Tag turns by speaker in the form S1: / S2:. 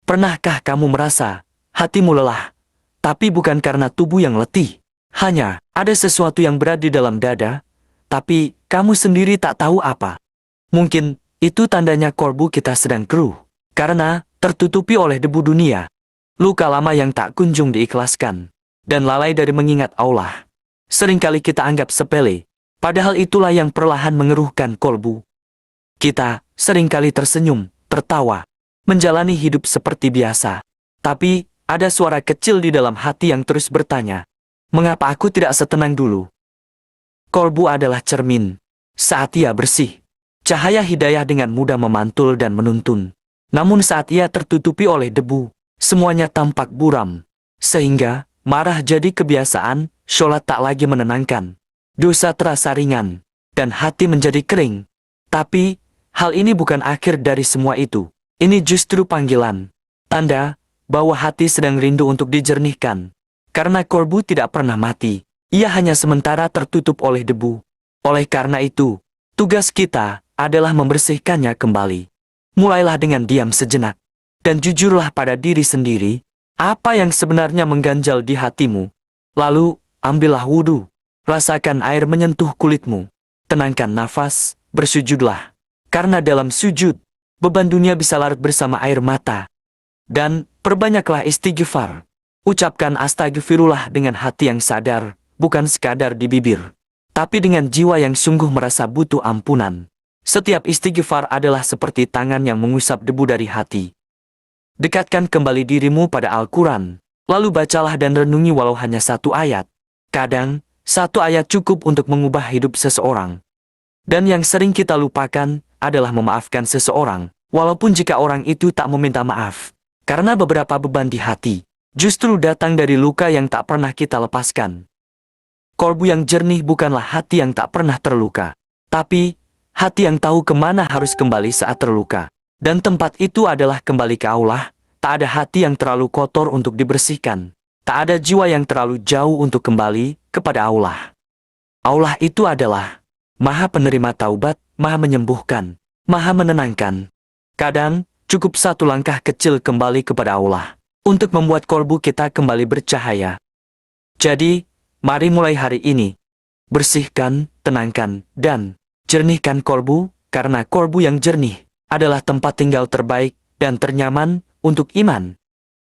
S1: Pernahkah kamu merasa hatimu lelah, tapi bukan karena tubuh yang letih? Hanya ada sesuatu yang berat di dalam dada, tapi kamu sendiri tak tahu apa. Mungkin itu tandanya kolbu kita sedang keruh, karena tertutupi oleh debu dunia, luka lama yang tak kunjung diikhlaskan, dan lalai dari mengingat Allah. Seringkali kita anggap sepele, padahal itulah yang perlahan mengeruhkan kolbu. Kita seringkali tersenyum, tertawa, menjalani hidup seperti biasa. Tapi ada suara kecil di dalam hati yang terus bertanya, mengapa aku tidak setenang dulu? Kolbu adalah cermin. Saat ia bersih, cahaya hidayah dengan mudah memantul dan menuntun. Namun saat ia tertutupi oleh debu, semuanya tampak buram. Sehingga marah jadi kebiasaan, sholat tak lagi menenangkan. Dosa terasa ringan, dan hati menjadi kering. Tapi hal ini bukan akhir dari semua itu. Ini justru panggilan, tanda bahwa hati sedang rindu untuk dijernihkan. Karena kolbu tidak pernah mati, ia hanya sementara tertutup oleh debu. Oleh karena itu, tugas kita adalah membersihkannya kembali. Mulailah dengan diam sejenak, dan jujurlah pada diri sendiri, apa yang sebenarnya mengganjal di hatimu. Lalu, ambillah wudhu, rasakan air menyentuh kulitmu, tenangkan nafas, bersujudlah. Karena dalam sujud, beban dunia bisa larut bersama air mata. Dan perbanyaklah istighfar. Ucapkan astagfirullah dengan hati yang sadar, bukan sekadar di bibir, tapi dengan jiwa yang sungguh merasa butuh ampunan. Setiap istighfar adalah seperti tangan yang mengusap debu dari hati. Dekatkan kembali dirimu pada Al-Quran, lalu bacalah dan renungi walau hanya satu ayat. Kadang, satu ayat cukup untuk mengubah hidup seseorang. Dan yang sering kita lupakan adalah memaafkan seseorang, walaupun jika orang itu tak meminta maaf. Karena beberapa beban di hati justru datang dari luka yang tak pernah kita lepaskan. Kolbu yang jernih bukanlah hati yang tak pernah terluka, tapi hati yang tahu kemana harus kembali saat terluka. Dan tempat itu adalah kembali ke Allah. Tak ada hati yang terlalu kotor untuk dibersihkan. Tak ada jiwa yang terlalu jauh untuk kembali kepada Allah. Allah itu adalah Maha penerima taubat, Maha menyembuhkan, Maha menenangkan. Kadang, cukup satu langkah kecil kembali kepada Allah untuk membuat kolbu kita kembali bercahaya. Jadi, mari mulai hari ini. Bersihkan, tenangkan, dan jernihkan kolbu, karena kolbu yang jernih adalah tempat tinggal terbaik dan ternyaman untuk iman.